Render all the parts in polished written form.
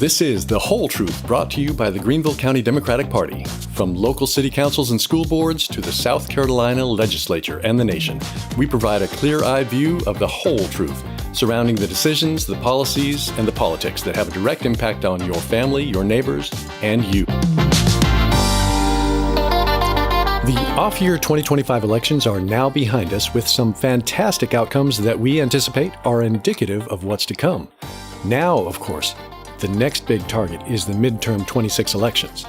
This is The Whole Truth, brought to you by the Greenville County Democratic Party. From local city councils and school boards to the South Carolina legislature and the nation, we provide a clear-eyed view of the whole truth surrounding the decisions, the policies, and the politics that have a direct impact on your family, your neighbors, and you. The off-year 2025 elections are now behind us with some fantastic outcomes that we anticipate are indicative of what's to come. Now, of course, the next big target is the midterm 26 elections.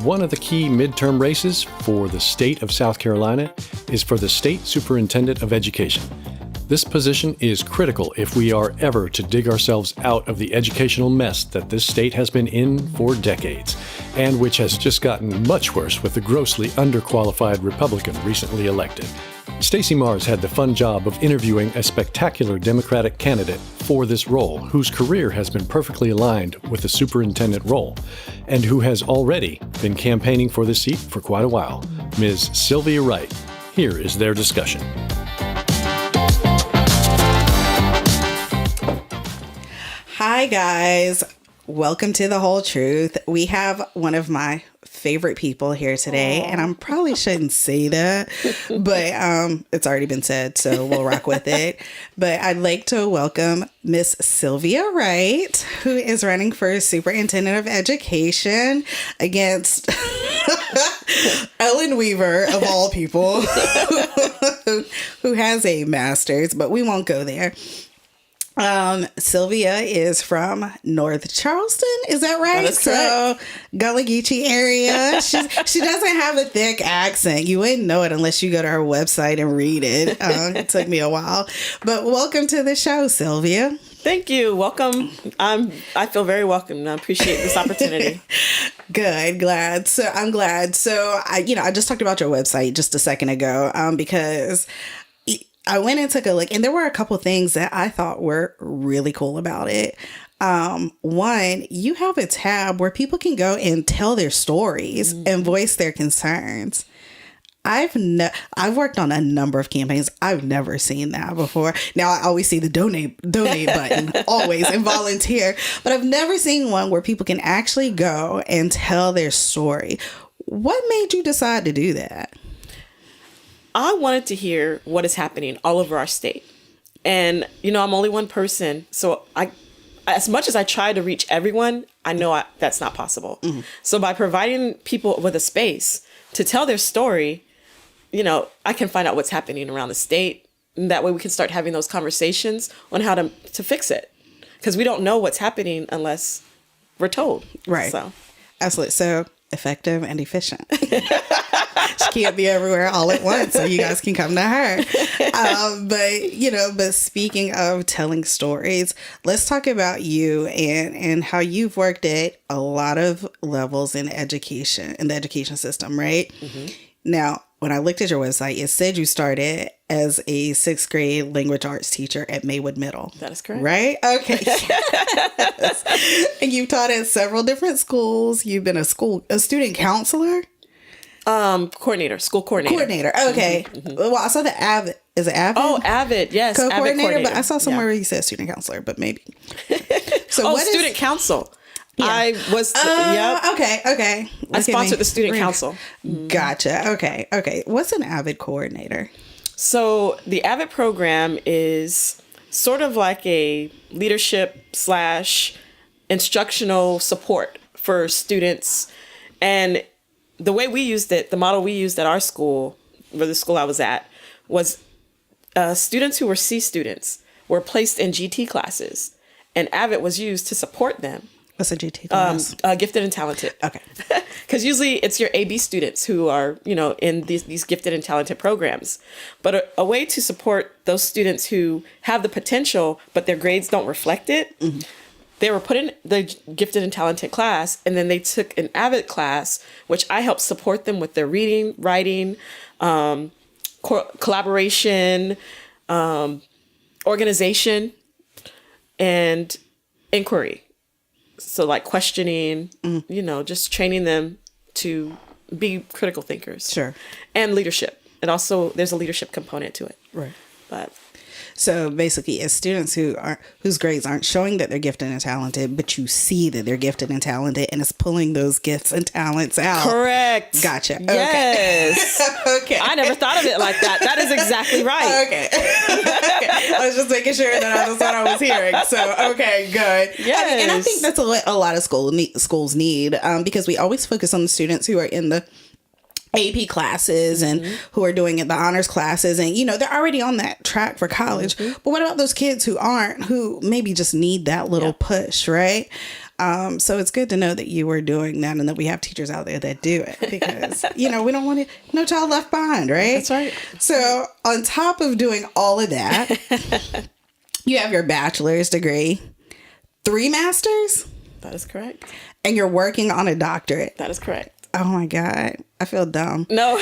One of the key midterm races for the state of South Carolina is for the State Superintendent of Education. This position is critical if we are ever to dig ourselves out of the educational mess that this state has been in for decades, and which has just gotten much worse with the grossly underqualified Republican recently elected. Stacey Mars had the fun job of interviewing a spectacular Democratic candidate for this role, whose career has been perfectly aligned with the superintendent role, and who has already been campaigning for this seat for quite a while, Ms. Sylvia Wright. Here is their discussion. Hi, guys. Welcome to The Whole Truth. We have one of my favorite people here today, and I probably shouldn't say that, but it's already been said, so we'll rock with it. But I'd like to welcome Miss Sylvia Wright, who is running for Superintendent of Education against Ellen Weaver, of all people, who has a master's, but we won't go there. Sylvia is from North Charleston, is that right? That is correct. So Gullah Geechee area. She doesn't have a thick accent. You wouldn't know it unless you go to her website and read it. It took me a while, but welcome to the show, Sylvia. Thank you. Welcome. I feel very welcome. I appreciate this opportunity. Good. Glad. So I'm glad. So I just talked about your website just a second ago, because I went and took a look, and there were a couple things that I thought were really cool about it. One, you have a tab where people can go and tell their stories and voice their concerns. I've worked on a number of campaigns. I've never seen that before. Now I always see the donate button, always, and volunteer, but I've never seen one where people can actually go and tell their story. What made you decide to do that? I wanted to hear what is happening all over our state. And, I'm only one person. So as much as I try to reach everyone, I know that's not possible. Mm-hmm. So by providing people with a space to tell their story, I can find out what's happening around the state. And that way we can start having those conversations on how to fix it. Because we don't know what's happening unless we're told. Right. So. Absolutely. So effective and efficient. She can't be everywhere all at once, so you guys can come to her. But speaking of telling stories, let's talk about you and how you've worked at a lot of levels in education, in the education system, right? Mm-hmm. Now, when I looked at your website, it said you started as a 6th grade language arts teacher at Maywood Middle. That is correct. Right? Okay. Yes. And you've taught at several different schools. You've been a student counselor? School coordinator. Okay. Mm-hmm. Well, I saw the AVID. Is it AVID? Oh, AVID. Yes. Co-coordinator, but I saw somewhere where you said student counselor, but maybe. So student council. Yeah. I was, Okay. I sponsored the student council. Gotcha. Okay. What's an AVID coordinator? So the AVID program is sort of like a leadership / instructional support for students. And the way we used it, the model we used at our school, or the school I was at, was students who were C students were placed in GT classes, and AVID was used to support them. What's a GT class? Gifted and talented. Okay. Because usually it's your AB students who are, in these gifted and talented programs. But a way to support those students who have the potential, but their grades don't reflect it, mm-hmm. They were put in the gifted and talented class, and then they took an AVID class, which I helped support them with their reading, writing, collaboration, organization, and inquiry. So like questioning, just training them to be critical thinkers. Sure. And leadership. There's a leadership component to it. Right. But So basically, it's students whose grades aren't showing that they're gifted and talented, but you see that they're gifted and talented, and it's pulling those gifts and talents out. Correct. Gotcha. Okay. Yes. Okay. I never thought of it like that. That is exactly right. Okay. Okay. I was just making sure that that's what I was hearing. So, okay, good. Yes. And I think that's what a lot of schools need, because we always focus on the students who are in the AP classes and who are doing the honors classes, and they're already on that track for college. But what about those kids who aren't, who maybe just need that little push, right? So it's good to know that you were doing that, and that we have teachers out there that do it, because we don't want no child left behind, right? That's right. So on top of doing all of that, you have your bachelor's degree, 3 masters, That is correct. and you're working on a doctorate. That is correct. Oh my God. I feel dumb. No.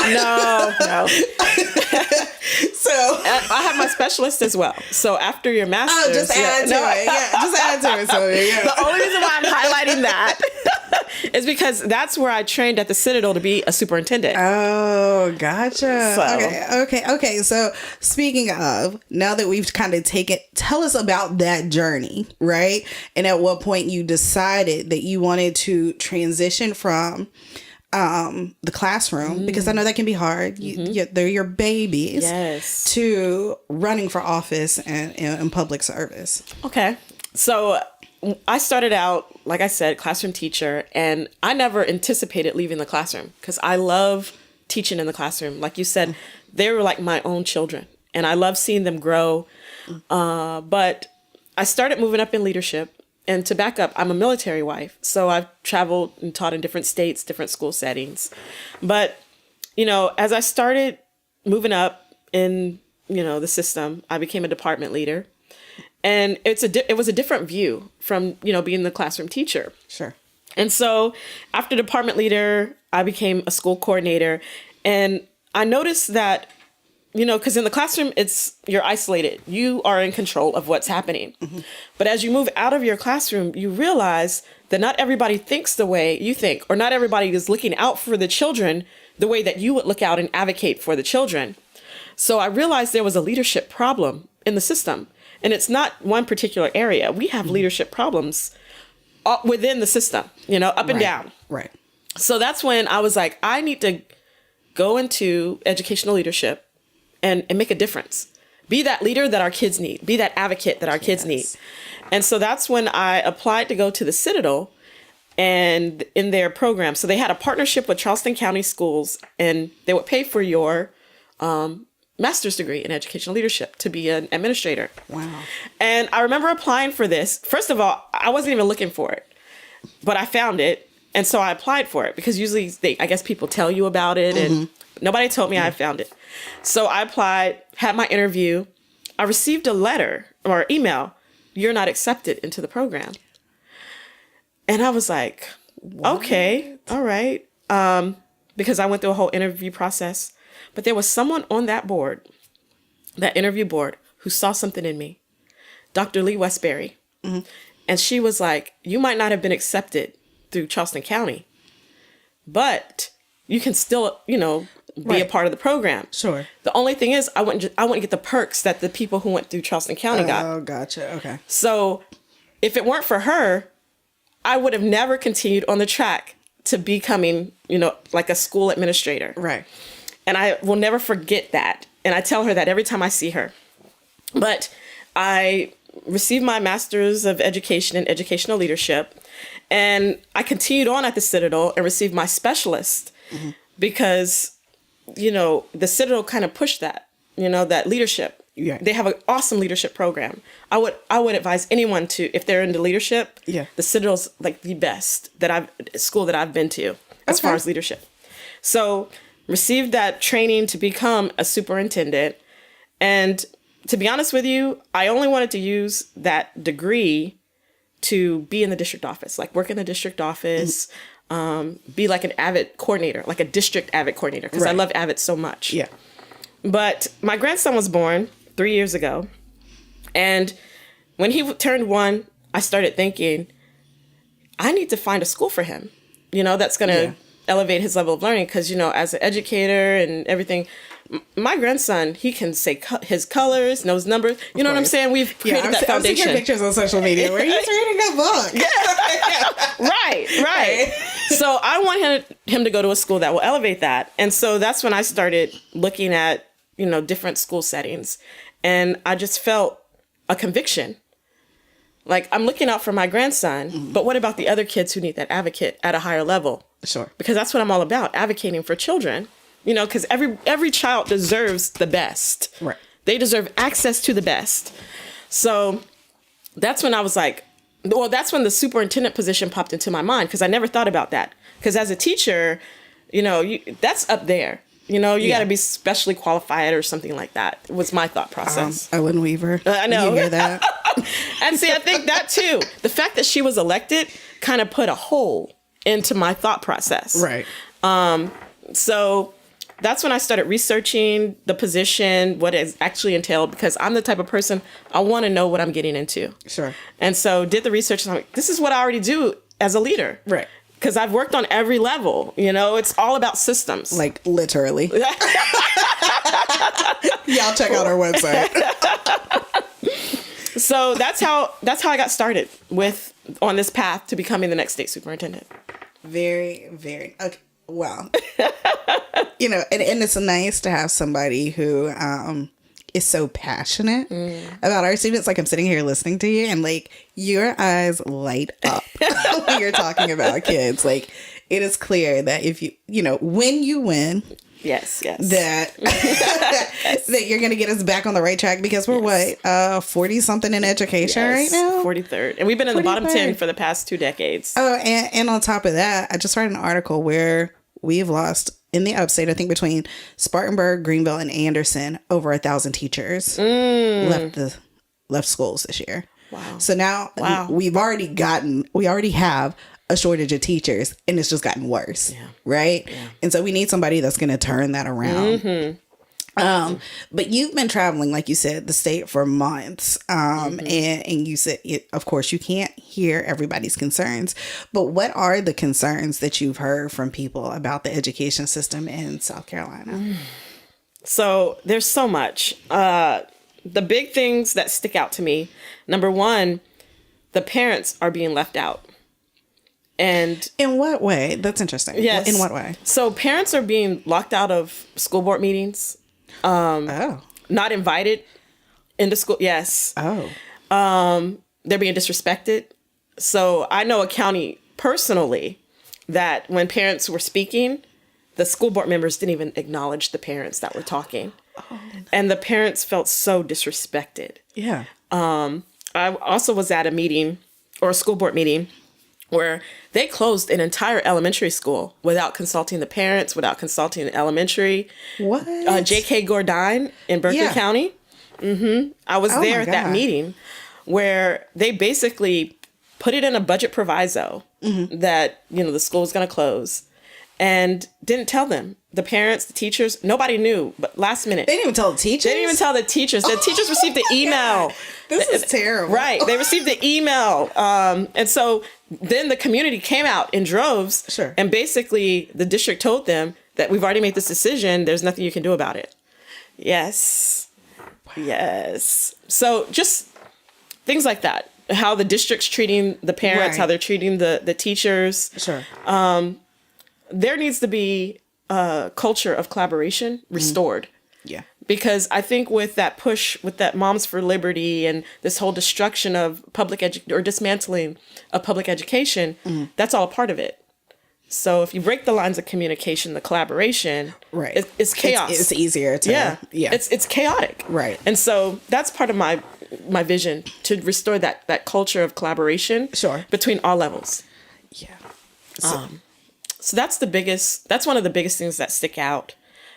No. So I have my specialist as well. So after your master's, just add to it. Yeah, just add to it. So yeah. The only reason why I'm highlighting that is because that's where I trained at the Citadel to be a superintendent. Oh, gotcha. So. Okay. So speaking of, now that we've kind of tell us about that journey, right? And at what point you decided that you wanted to transition from the classroom, because I know that can be hard. They're your babies. Yes. To running for office and public service. Okay. So I started out, like I said, classroom teacher, and I never anticipated leaving the classroom because I love teaching in the classroom. Like you said, they were like my own children, and I love seeing them grow. But I started moving up in leadership. And to back up, I'm a military wife, so I've traveled and taught in different states, different school settings. But, as I started moving up in, the system, I became a department leader. And it was a different view from, being the classroom teacher. Sure. And so after department leader, I became a school coordinator. And I noticed that, because in the classroom, you're isolated. You are in control of what's happening. Mm-hmm. But as you move out of your classroom, you realize that not everybody thinks the way you think, or not everybody is looking out for the children the way that you would look out and advocate for the children. So I realized there was a leadership problem in the system. And it's not one particular area. We have leadership problems within the system, up and down. Right. So that's when I was like, I need to go into educational leadership and make a difference. Be that leader that our kids need. Be that advocate that our kids need. And so that's when I applied to go to the Citadel and in their program. So they had a partnership with Charleston County Schools, and they would pay for your master's degree in educational leadership to be an administrator. Wow. And I remember applying for this. First of all, I wasn't even looking for it, but I found it. And so I applied for it because usually I guess people tell you about it, and nobody told me I found it. So I applied, had my interview. I received a letter or email, "You're not accepted into the program." And I was like, okay, all right. Because I went through a whole interview process. But there was someone on that board, that interview board, who saw something in me, Dr. Lee Westbury. Mm-hmm. And she was like, "You might not have been accepted through Charleston County, but you can still, be a part of the program." Sure. The only thing is, I wouldn't get the perks that the people who went through Charleston County got. Oh, gotcha. Okay. So if it weren't for her, I would have never continued on the track to becoming, like a school administrator. Right. And I will never forget that. And I tell her that every time I see her. But I received my master's of education in educational leadership. And I continued on at the Citadel and received my specialist because, the Citadel kind of pushed that, that leadership. Yeah. They have an awesome leadership program. I would advise anyone to, if they're into leadership, the Citadel's like the best school that I've been to as far as leadership. So received that training to become a superintendent. And to be honest with you, I only wanted to use that degree to be in the district office, like work in the district office, be like an AVID coordinator, like a district AVID coordinator, because I love AVID so much. Yeah. But my grandson was born 3 years ago. And when he turned 1, I started thinking, I need to find a school for him, that's going to elevate his level of learning. Because, you know, as an educator and everything, my grandson, he can say his colors, knows numbers. You know what I'm saying? We've created that foundation. I've seen pictures on social media where he's reading a book. Yeah. Right. So I want him to go to a school that will elevate that. And so that's when I started looking at, you know, different school settings. And I just felt a conviction. Like, I'm looking out for my grandson, but what about the other kids who need that advocate at a higher level? Sure. Because that's what I'm all about, advocating for children. You know, because every child deserves the best. Right. They deserve access to the best. So that's when I was like, well, that's when the superintendent position popped into my mind, because I never thought about that. Because as a teacher, you know, that's up there. You know, you got to be specially qualified or something like that, was my thought process. Owen Weaver. I know. You hear that? And see, I think that too, the fact that she was elected kind of put a hole into my thought process. Right. So that's when I started researching the position, what it actually entailed, because I'm the type of person, I want to know what I'm getting into. Sure. And so did the research, and I'm like, this is what I already do as a leader. Right. Because I've worked on every level, you know, it's all about systems. Like, literally. Y'all check out our website. So that's how I got started on this path to becoming the next state superintendent. Very, very, okay. Well, you know, and it's nice to have somebody who is so passionate about our students. Like, I'm sitting here listening to you and like your eyes light up when you're talking about kids. Like, it is clear that if you know, when you win, yes, that that you're going to get us back on the right track, because we're what 40 something in education right now, 43rd, and we've been in the bottom 10 for the past 2 decades. Oh, and on top of that, I just read an article where we've lost in the upstate, I think between Spartanburg, Greenville, and Anderson, over 1,000 teachers left schools this year. Wow. So now we already have a shortage of teachers, and it's just gotten worse. Yeah. Right. Yeah. And so we need somebody that's going to turn that around. Mm-hmm. But you've been traveling, like you said, the state for months. And you said, of course, you can't hear everybody's concerns, but what are the concerns that you've heard from people about the education system in South Carolina? So there's so much. The big things that stick out to me, number one, the parents are being left out. And in what way? That's interesting. Yes. In what way? So parents are being locked out of school board meetings. Not invited into school. Yes. They're being disrespected. So I know a county personally that when parents were speaking, the school board members didn't even acknowledge the parents that were talking. And the parents felt so disrespected. Yeah. I also was at a meeting, or a school board meeting, where they closed an entire elementary school without consulting the parents, without consulting the elementary. What? J.K. Gordine in Berkeley County. Mm-hmm. I was there at that meeting where they basically put it in a budget proviso that, you know, the school was going to close, and didn't tell them. The parents, the teachers, nobody knew, but last minute. They didn't even tell the teachers? They didn't even tell the teachers. The teachers received the email. This is terrible. Right. They received the email. And so then the community came out in droves. Sure. And basically the district told them that we've already made this decision. There's nothing you can do about it. Yes. Wow. Yes. So just things like that. How the district's treating the parents, how they're treating the teachers. Sure. There needs to be a culture of collaboration restored. Yeah. Because I think with that push, with that Moms for Liberty and this whole destruction of dismantling of public education, that's all a part of it. So if you break the lines of communication, the collaboration, it's chaos. It's easier to, yeah. It's chaotic. Right. And so that's part of my vision, to restore that culture of collaboration between all levels. Yeah. So that's one of the biggest things that stick out.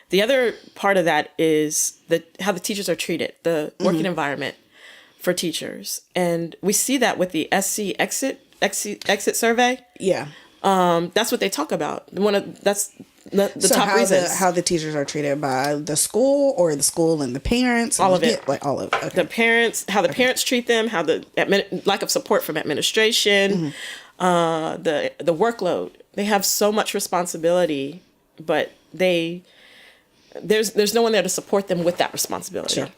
The other part of that is how the teachers are treated, the working environment for teachers. And we see that with the SC exit survey. Yeah. That's what they talk about. That's the top reasons. How the teachers are treated by the school, or the school and the parents. All of it. Like all of it. Okay. The parents, how the parents treat them, how the lack of support from administration, the workload. They have so much responsibility, but there's no one there to support them with that responsibility. Sure.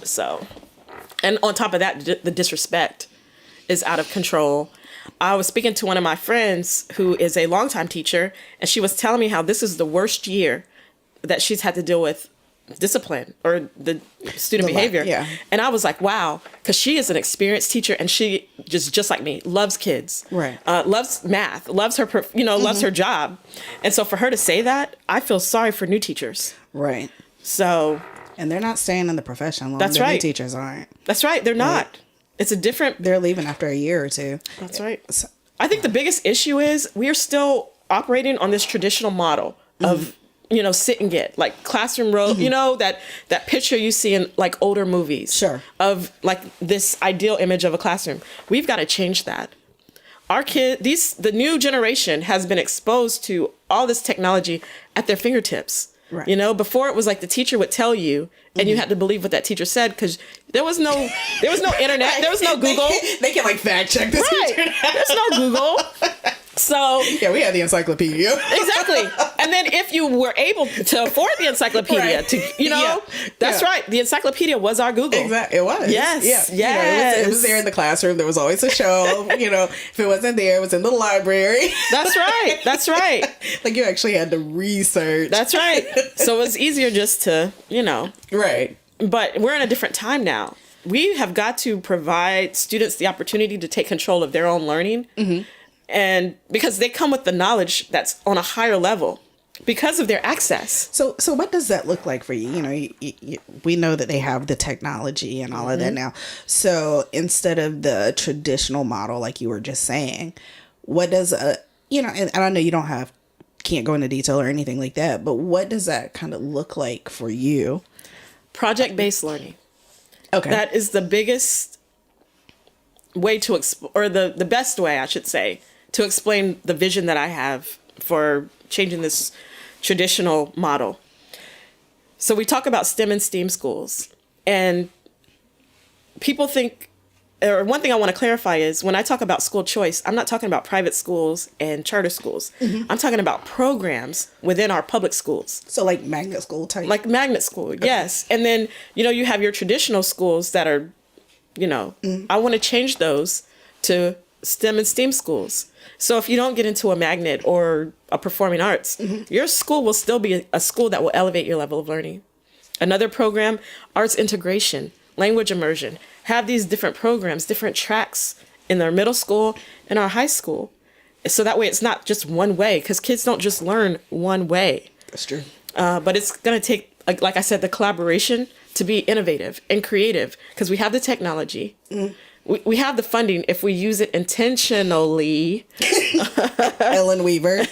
So, and on top of that, the disrespect is out of control. I was speaking to one of my friends who is a longtime teacher, and she was telling me how this is the worst year that she's had to deal with discipline or the student behavior. Yeah. And I was like, wow, because she is an experienced teacher, and she just like me, loves kids, right? Loves math, loves her, loves her job. And so for her to say that, I feel sorry for new teachers. Right. So. And they're not staying in the profession long. That's the right. New teachers aren't. That's right. They're not. It's a different. They're leaving after a year or two. That's right. So, I think the biggest issue is we are still operating on this traditional model of, sit and get, like classroom row, that picture you see in like older movies. Sure. Of like this ideal image of a classroom. We've got to change that. Our the new generation has been exposed to all this technology at their fingertips. Right. Before it was like the teacher would tell you and you had to believe what that teacher said because there was no internet. There was no Google. They can like fact check this. Right. There's no Google. So yeah, we had the encyclopedia. Exactly. And then if you were able to afford the encyclopedia, right. That's right. The encyclopedia was our Google. Exactly. It was. Yes. Yeah. Yes. It was there in the classroom. There was always a show. If it wasn't there, it was in the library. That's right. That's right. Like you actually had to research. That's right. So it was easier just to, Right. But we're in a different time now. We have got to provide students the opportunity to take control of their own learning. Mm-hmm. And because they come with the knowledge that's on a higher level because of their access. So what does that look like for you? We know that they have the technology and all of that now. So instead of the traditional model, like you were just saying, what does and I know you can't go into detail or anything like that, but what does that kind of look like for you? Project-based learning. Okay. That is the biggest way or the best way, I should say, to explain the vision that I have for changing this traditional model. So we talk about STEM and STEAM schools, and people think, or one thing I want to clarify is when I talk about school choice, I'm not talking about private schools and charter schools. Mm-hmm. I'm talking about programs within our public schools. So like magnet school type. Like magnet school, okay. Yes. And then, you have your traditional schools that are, I want to change those to STEM and STEAM schools. So if you don't get into a magnet or a performing arts, your school will still be a school that will elevate your level of learning. Another program, arts integration, language immersion, have these different programs, different tracks in their middle school and our high school. So that way it's not just one way, because kids don't just learn one way. That's true. But it's going to take, like I said, the collaboration to be innovative and creative, because we have the technology. We have the funding if we use it intentionally. Ellen Weaver.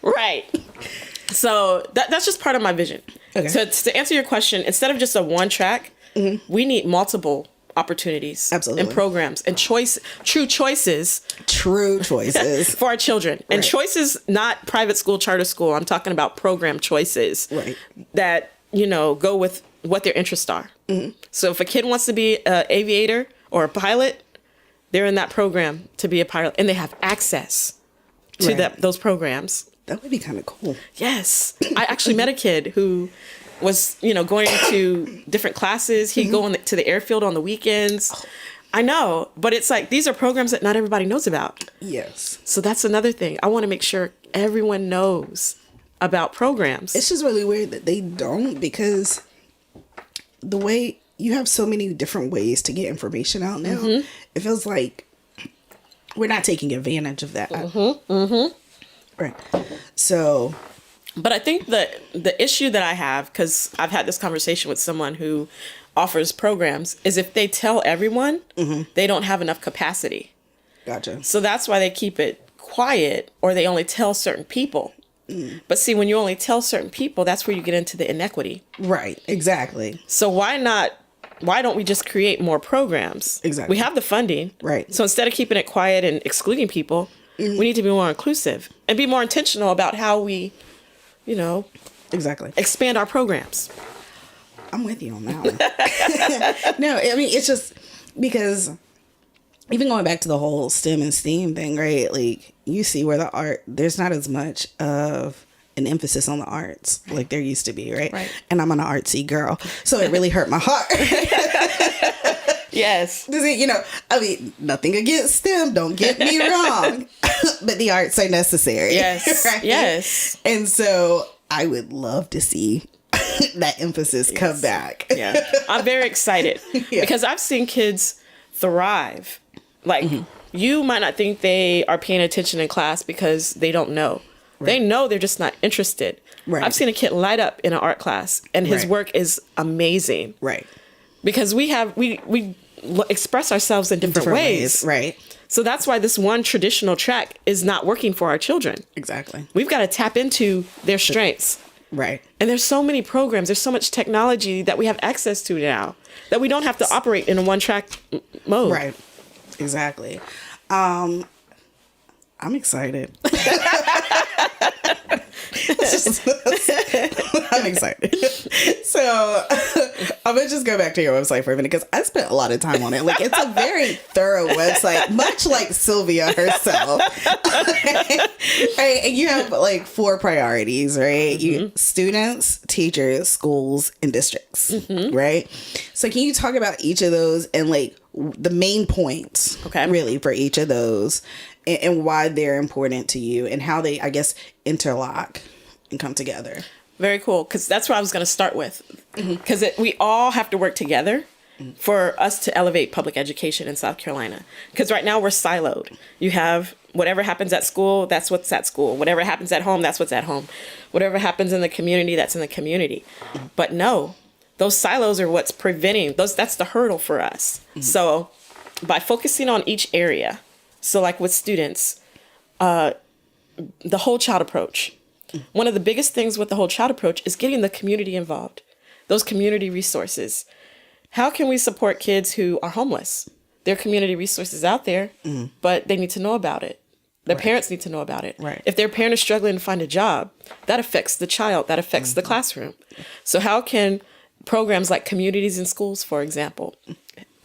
Right. So that's just part of my vision. Okay. So to answer your question, instead of just a one track, we need multiple opportunities. Absolutely. And programs and true choices. True choices. For our children. And right. Choices, not private school, charter school. I'm talking about program choices. Right. That, go with what their interests are. Mm-hmm. So if a kid wants to be an aviator or a pilot, they're in that program to be a pilot, and they have access to those programs. That would be kind of cool. Yes. I actually met a kid who was, going to different classes. He'd go to the airfield on the weekends. Oh. I know, but it's like, these are programs that not everybody knows about. Yes. So that's another thing. I want to make sure everyone knows about programs. It's just really weird that they don't, because the way you have so many different ways to get information out now, it feels like we're not taking advantage of that. Right. So, but I think the issue that I have, because I've had this conversation with someone who offers programs, is if they tell everyone, they don't have enough capacity. Gotcha. So that's why they keep it quiet, or they only tell certain people. But see, when you only tell certain people, that's where you get into the inequity. Right. Exactly. So why don't we just create more programs? Exactly. We have the funding. Right. So instead of keeping it quiet and excluding people, we need to be more inclusive and be more intentional about how we, exactly, expand our programs. I'm with you on that one. No, I mean, it's just because even going back to the whole STEM and STEAM thing, right? Like, you see where there's not as much of an emphasis on the arts like there used to be, right? Right. And I'm an artsy girl, so it really hurt my heart. Yes. You know, I mean, nothing against STEM, don't get me wrong, but the arts are necessary. Yes. Right? Yes. And so I would love to see that emphasis come back. Yeah. I'm very excited because I've seen kids thrive. Like, you might not think they are paying attention in class because they don't know. Right. They know, they're just not interested. Right. I've seen a kid light up in an art class and his work is amazing. Right. Because we express ourselves in different ways. Right. So that's why this one traditional track is not working for our children. Exactly. We've got to tap into their strengths. Right. And there's so many programs, there's so much technology that we have access to now that we don't have to operate in a one track mode. Right. Exactly. I'm excited. I'm excited. So I'm gonna just go back to your website for a minute because I spent a lot of time on it. Like, it's a very thorough website, much like Sylvia herself. Right? And you have like 4 priorities, right? You students, teachers, schools, and districts, right? So can you talk about each of those and like the main points, really, for each of those, and why they're important to you and how they, I guess, interlock and come together? Very cool, because that's what I was going to start with. Because we all have to work together for us to elevate public education in South Carolina. Because right now we're siloed. You have whatever happens at school, that's what's at school. Whatever happens at home, that's what's at home. Whatever happens in the community, that's in the community. But no, those silos are what's preventing that's the hurdle for us. So by focusing on each area, so like with students, the whole child approach. One of the biggest things with the whole child approach is getting the community involved, those community resources. How can we support kids who are homeless? There are community resources out there, but they need to know about it. Their parents need to know about it. Right. If their parent is struggling to find a job, that affects the child, that affects the classroom. So how can programs like Communities in Schools, for example,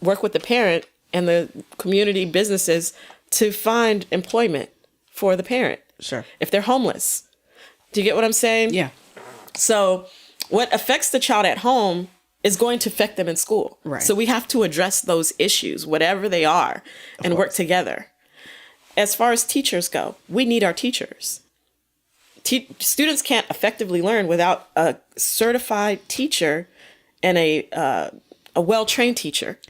work with the parent and the community businesses to find employment for the parent? Sure. If they're homeless. Do you get what I'm saying? Yeah. So what affects the child at home is going to affect them in school. Right. So we have to address those issues, whatever they are, and work together. As far as teachers go, we need our teachers. Students can't effectively learn without a certified teacher and a well-trained teacher.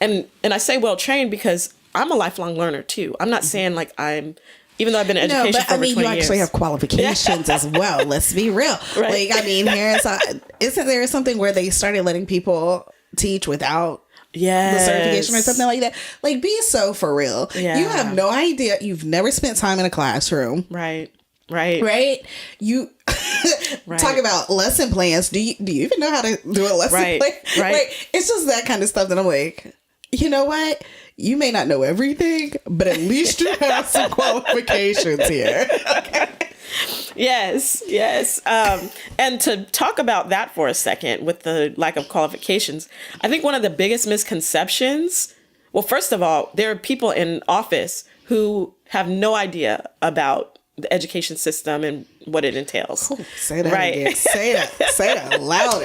And I say well-trained because I'm a lifelong learner too. I'm not saying like even though I've been in education for over 20 years. You actually have qualifications as well. Let's be real. Right. Like, I mean, isn't there something where they started letting people teach without the certification or something like that? Like, be so for real. Yeah. You have no idea. You've never spent time in a classroom. Right. You talk about lesson plans. Do you even know how to do a lesson plan? Right. Like, it's just that kind of stuff that I'm like, you know what? You may not know everything, but at least you have some qualifications here. Okay. Yes. And to talk about that for a second with the lack of qualifications, I think one of the biggest misconceptions, well, first of all, there are people in office who have no idea about the education system and what it entails. Ooh, say that again. Say that louder.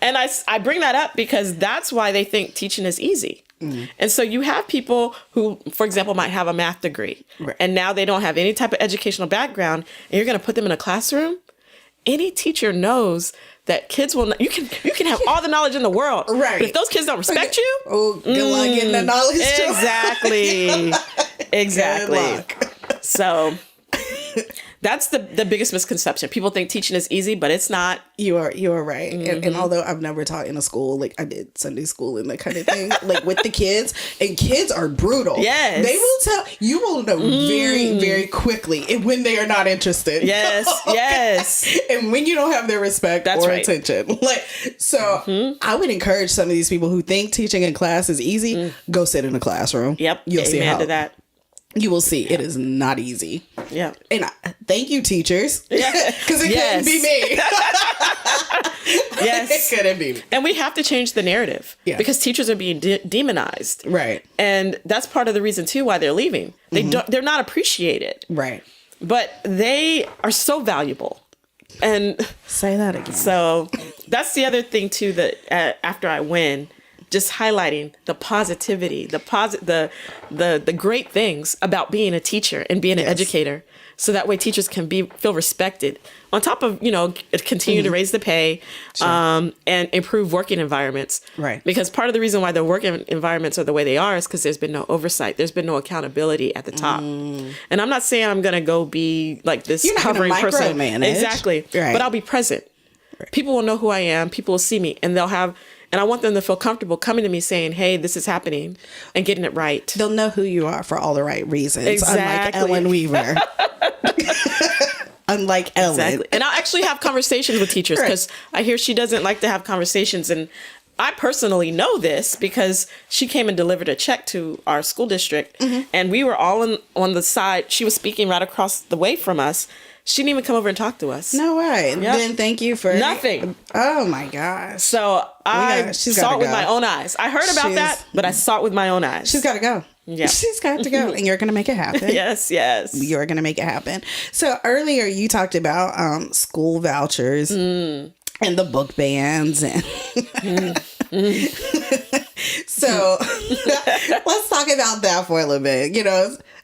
And I bring that up because that's why they think teaching is easy. And so you have people who, for example, might have a math degree, and now they don't have any type of educational background, and you're going to put them in a classroom. Any teacher knows that kids will. You can have all the knowledge in the world, right? But if those kids don't respect you, good luck getting the knowledge. Exactly. Good luck. So that's the biggest misconception. People think teaching is easy, but it's not. You are right. And although I've never taught in a school, like I did Sunday school and that kind of thing, like with the kids, and kids are brutal. Yes. They will tell, you will know very, very quickly when they are not interested. Yes. Okay? Yes. And when you don't have their respect or attention. Like, so I would encourage some of these people who think teaching in class is easy, go sit in a classroom. Yep. You'll see how. To that. you will see it is not easy. Yeah. And thank you, teachers. Yeah. Because it couldn't be me. Yes. It couldn't be me. And we have to change the narrative. Yeah. Because teachers are being demonized. Right. And that's part of the reason, too, why they're leaving. They're not appreciated. Right. But they are so valuable. And say that again. So that's the other thing, too, that after I win, just highlighting the positivity, the great things about being a teacher and being an educator. So that way teachers can feel respected on top of, continue to raise the pay, and improve working environments. Right. Because part of the reason why the working environments are the way they are is because there's been no oversight. There's been no accountability at the top. And I'm not saying I'm going to go be like this hovering person. Exactly. Right. But I'll be present. Right. People will know who I am. People will see me, and and I want them to feel comfortable coming to me saying, hey, this is happening, and getting it right. They'll know who you are for all the right reasons. Exactly. Unlike Ellen Weaver. Unlike Ellen. Exactly. And I'll actually have conversations with teachers because I hear she doesn't like to have conversations. And I personally know this because she came and delivered a check to our school district. And we were all on the side. She was speaking right across the way from us. She didn't even come over and talk to us. No way. Yep. Then thank you for nothing. Oh my gosh. So I saw it with my own eyes. I heard about that, but I saw it with my own eyes. She's got to go. Yeah. She's got to go. And you're going to make it happen. Yes. You're going to make it happen. So earlier you talked about school vouchers and the book bans. And So let's talk about that for a little bit,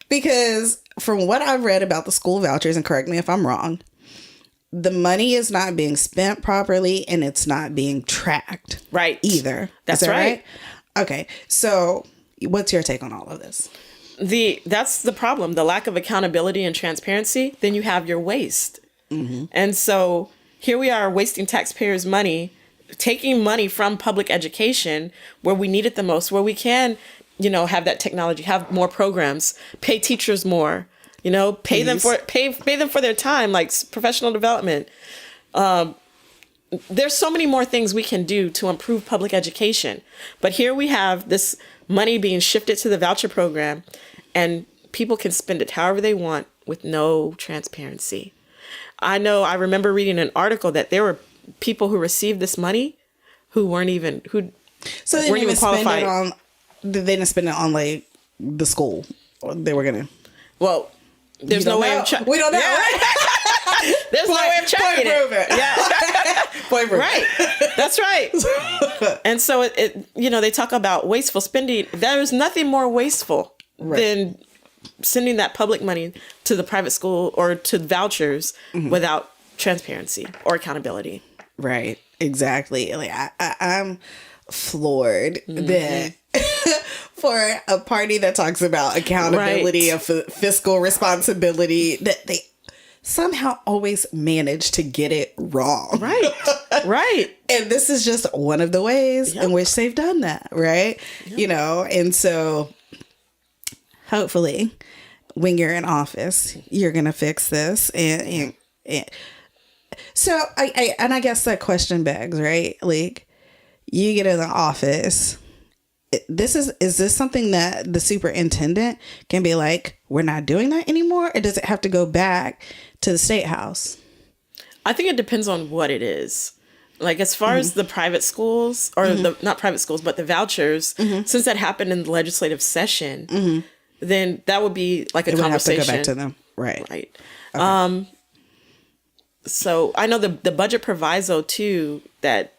because from what I've read about the school vouchers, and correct me if I'm wrong, the money is not being spent properly and it's not being tracked. Right. Either. That's right. Okay. So what's your take on all of this? That's the problem. The lack of accountability and transparency. Then you have your waste. And so here we are wasting taxpayers' money, taking money from public education where we need it the most, where we can, have that technology, have more programs, pay teachers more, pay them for their time, like professional development. There's so many more things we can do to improve public education. But here we have this money being shifted to the voucher program, and people can spend it however they want with no transparency. I remember reading an article that there were people who received this money who weren't even qualified. They didn't spend it on like the school. They were gonna. Well, there's no way of checking. We don't know. Yeah. Right? There's no way of checking it. Yeah. Point prove. Right. That's right. And so they talk about wasteful spending. There is nothing more wasteful than sending that public money to the private school or to vouchers without transparency or accountability. Right. Exactly. Like I'm floored that for a party that talks about accountability of fiscal responsibility, that they somehow always manage to get it wrong. Right. And this is just one of the ways in which they've done that, right? Yep. And so hopefully when you're in office, you're going to fix this. And so I guess that question begs, right? Like, you get in the office. Is this something that the superintendent can be like, we're not doing that anymore? Or does it have to go back to the state house? I think it depends on what it is. Like, as far as the private schools, or not private schools, but the vouchers, since that happened in the legislative session, then that would be like a conversation. Have to go back to them. Right. Okay. So I know the budget proviso too, that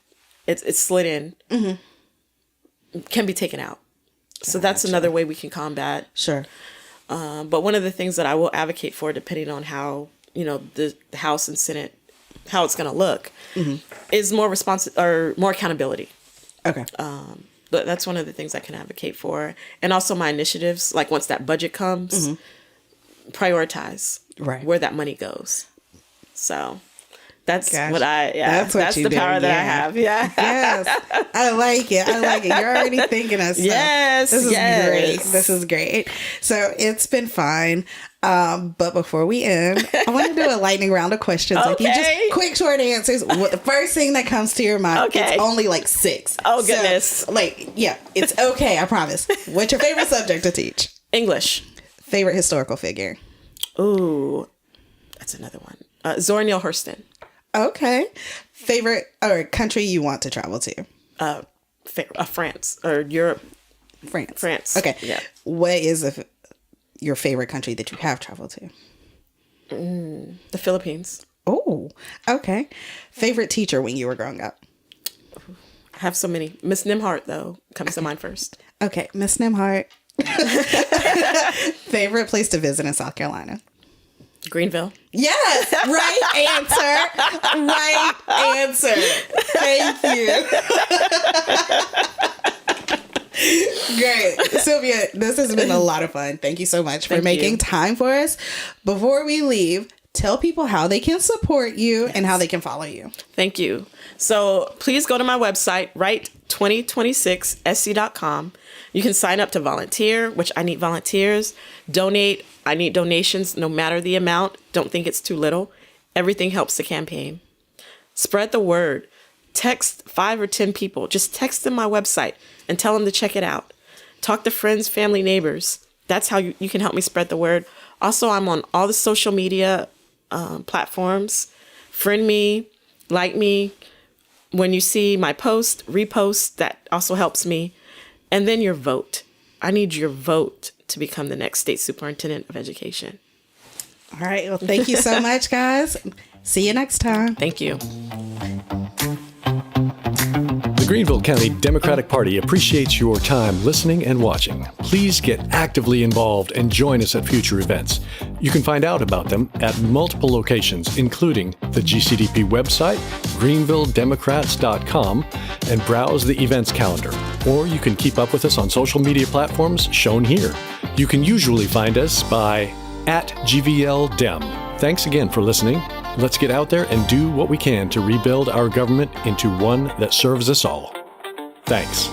it's slid in, can be taken out. So that's another way we can combat. Sure. But one of the things that I will advocate for, depending on how, the House and Senate, how it's going to look, is more more accountability. Okay. But that's one of the things I can advocate for. And also my initiatives, like once that budget comes, prioritize where that money goes. So that's what that's the power that I have. Yeah. Yes. I like it. You're already thinking of stuff. Yes. This is great. This is great. So it's been fine. But before we end, I want to do a lightning round of questions. Okay. Like, you just quick, short answers. What the first thing that comes to your mind? Okay. It's only like 6. Oh, goodness. So, it's okay. I promise. What's your favorite subject to teach? English. Favorite historical figure? Ooh, that's another one. Zora Neale Hurston. Okay. Favorite or country you want to travel to? France or Europe. France. Okay. Yeah. What is your favorite country that you have traveled to? The Philippines. Oh, okay. Favorite teacher when you were growing up? I have so many. Miss Nimhart, though, comes to mind first. Okay, Miss Nimhart. Favorite place to visit in South Carolina? Greenville. Yes, right answer. Right answer. Thank you. Great. Sylvia, this has been a lot of fun. Thank you so much for making time for us. Before we leave, tell people how they can support you and how they can follow you. Thank you. So please go to my website, write2026sc.com. You can sign up to volunteer, which I need volunteers. Donate. I need donations no matter the amount. Don't think it's too little. Everything helps the campaign. Spread the word. Text 5 or 10 people. Just text them my website and tell them to check it out. Talk to friends, family, neighbors. That's how you can help me spread the word. Also, I'm on all the social media platforms. Friend me, like me. When you see my post, repost. That also helps me. And then your vote. I need your vote to become the next state superintendent of education. All right. Well, thank you so much, guys. See you next time. Thank you. The Greenville County Democratic Party appreciates your time listening and watching. Please get actively involved and join us at future events. You can find out about them at multiple locations, including the GCDP website, greenvilledemocrats.com, and browse the events calendar. Or you can keep up with us on social media platforms shown here. You can usually find us by @GVLDem. Thanks again for listening. Let's get out there and do what we can to rebuild our government into one that serves us all. Thanks.